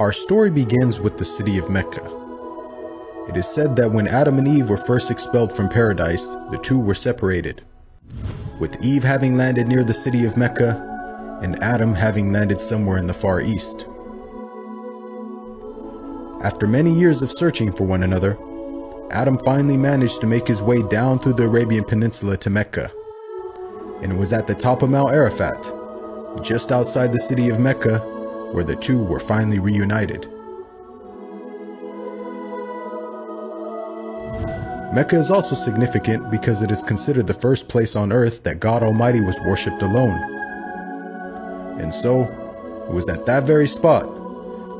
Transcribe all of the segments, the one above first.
Our story begins with the city of Mecca. It is said that when Adam and Eve were first expelled from paradise, the two were separated, with Eve having landed near the city of Mecca and Adam having landed somewhere in the Far East. After many years of searching for one another, Adam finally managed to make his way down through the Arabian Peninsula to Mecca, and it was at the top of Mount Arafat, just outside the city of Mecca, where the two were finally reunited. Mecca is also significant because it is considered the first place on earth that God Almighty was worshipped alone. And so, it was at that very spot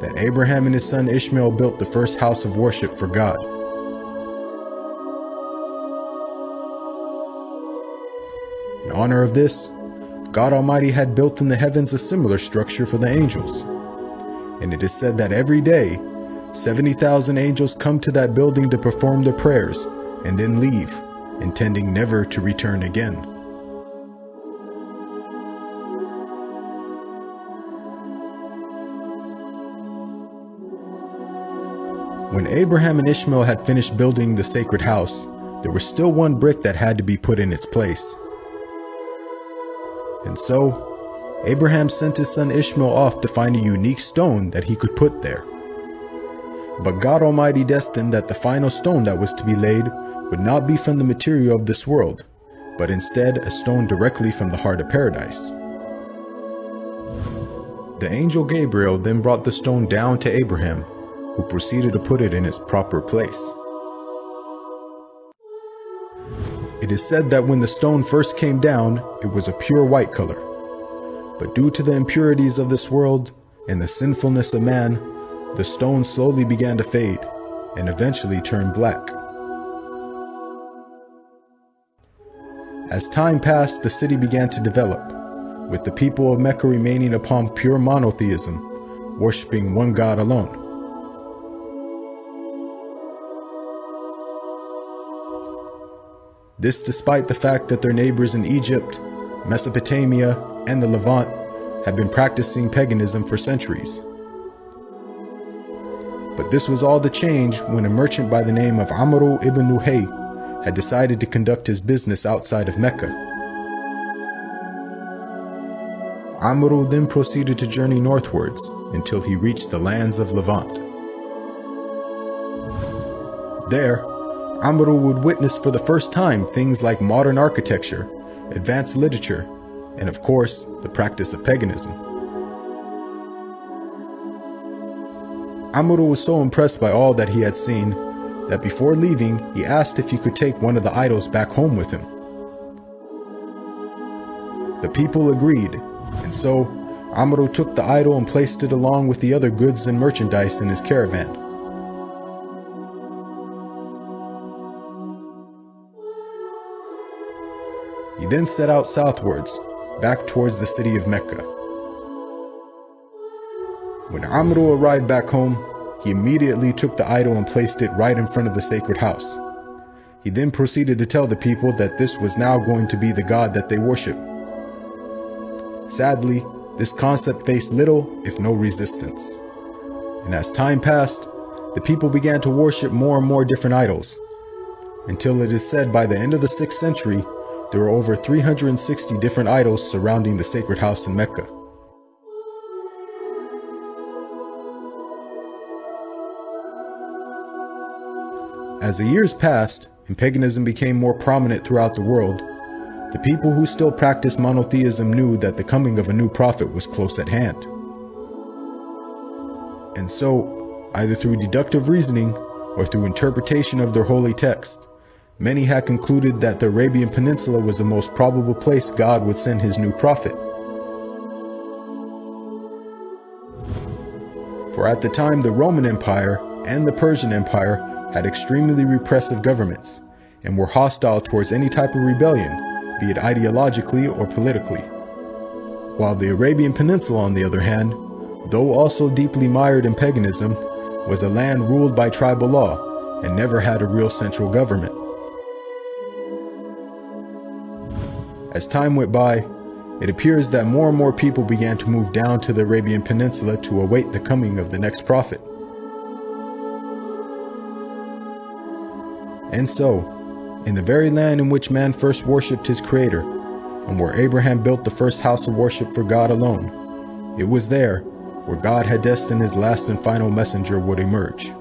that Abraham and his son Ishmael built the first house of worship for God. In honor of this, God Almighty had built in the heavens a similar structure for the angels. And it is said that every day, 70,000 angels come to that building to perform their prayers and then leave, intending never to return again. When Abraham and Ishmael had finished building the sacred house, there was still one brick that had to be put in its place. And so, Abraham sent his son Ishmael off to find a unique stone that he could put there. But God Almighty destined that the final stone that was to be laid would not be from the material of this world, but instead a stone directly from the heart of paradise. The angel Gabriel then brought the stone down to Abraham, who proceeded to put it in its proper place. It is said that when the stone first came down, it was a pure white color. But due to the impurities of this world and the sinfulness of man, the stone slowly began to fade and eventually turned black. As time passed, the city began to develop, with the people of Mecca remaining upon pure monotheism, worshiping one God alone. This despite the fact that their neighbors in Egypt, Mesopotamia, and the Levant had been practicing paganism for centuries. But this was all to change when a merchant by the name of Amr ibn Nuhay had decided to conduct his business outside of Mecca. Amr then proceeded to journey northwards until he reached the lands of Levant. There, Amr would witness for the first time things like modern architecture, advanced literature, and of course, the practice of paganism. Amr was so impressed by all that he had seen that before leaving, he asked if he could take one of the idols back home with him. The people agreed, and so Amr took the idol and placed it along with the other goods and merchandise in his caravan. He then set out southwards, back towards the city of Mecca. When Amr arrived back home, he immediately took the idol and placed it right in front of the sacred house. He then proceeded to tell the people that this was now going to be the God that they worship. Sadly, this concept faced little, if no resistance. And as time passed, the people began to worship more and more different idols, until it is said by the end of the 6th century, there were over 360 different idols surrounding the sacred house in Mecca. As the years passed and paganism became more prominent throughout the world, the people who still practiced monotheism knew that the coming of a new prophet was close at hand. And so, either through deductive reasoning or through interpretation of their holy text, many had concluded that the Arabian Peninsula was the most probable place God would send his new prophet. For at the time, the Roman Empire and the Persian Empire had extremely repressive governments and were hostile towards any type of rebellion, be it ideologically or politically. While the Arabian Peninsula, on the other hand, though also deeply mired in paganism, was a land ruled by tribal law and never had a real central government. As time went by, It appears that more and more people began to move down to the Arabian Peninsula to await the coming of the next prophet. And so, in the very land in which man first worshipped his Creator, and where Abraham built the first house of worship for God alone, it was there where God had destined his last and final messenger would emerge.